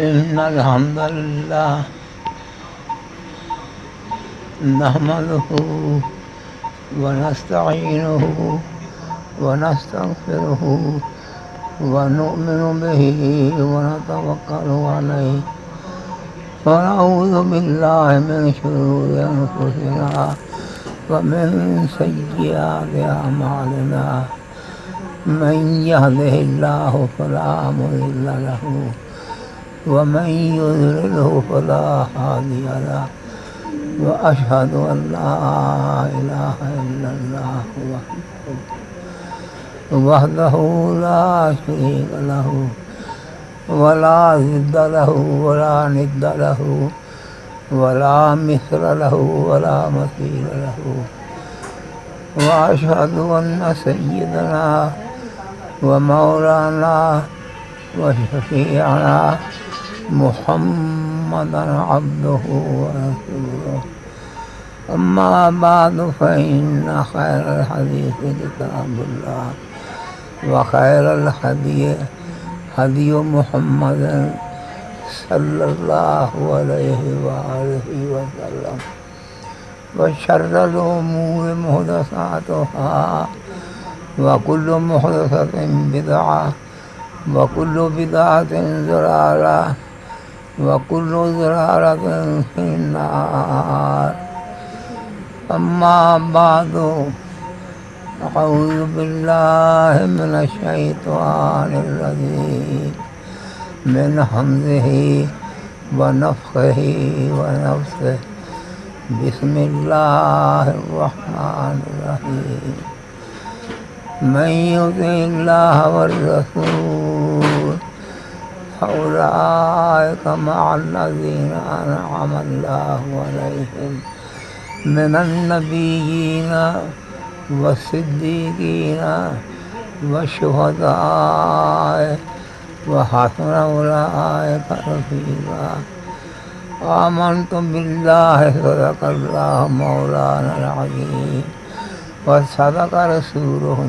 إن الحمد لله نحمده ونستعينه ونستغفره ونؤمن به ونتوكل عليه ونعوذ بالله من شرور أنفسنا ومن سيئات أعمالنا من يهده الله فلا مضل له ومن يضلله فلا هادي له وأشهد أن لا إله إلا الله وحده لا شريك له ولا ضد له ولا ند له ولا مثل له ولا مثيل له وأشهد أن سيدنا ومولانا وشفيعنا محمدا عبده ورسوله أما بعد فإن خير الحديث كتاب الله وخير الهدي هدي محمد صلى الله عليه وآله وسلم وشر الأمور محدثاتها وكل محدثة بدعة وكل بدعة ضلالة وكل ضلالة في النار أما بعد أعوذ بالله من الشيطان الرجيم من همزه ونفخه ونفثه بسم الله الرحمن الرحيم من يطع الله والرسول فأولئك مع الذين أنعم الله عليهم من النبيين والصديقين والشهداء وحسن أولئك رفيقا آمنت بالله صدق الله مولانا العظيم وصدق رسوله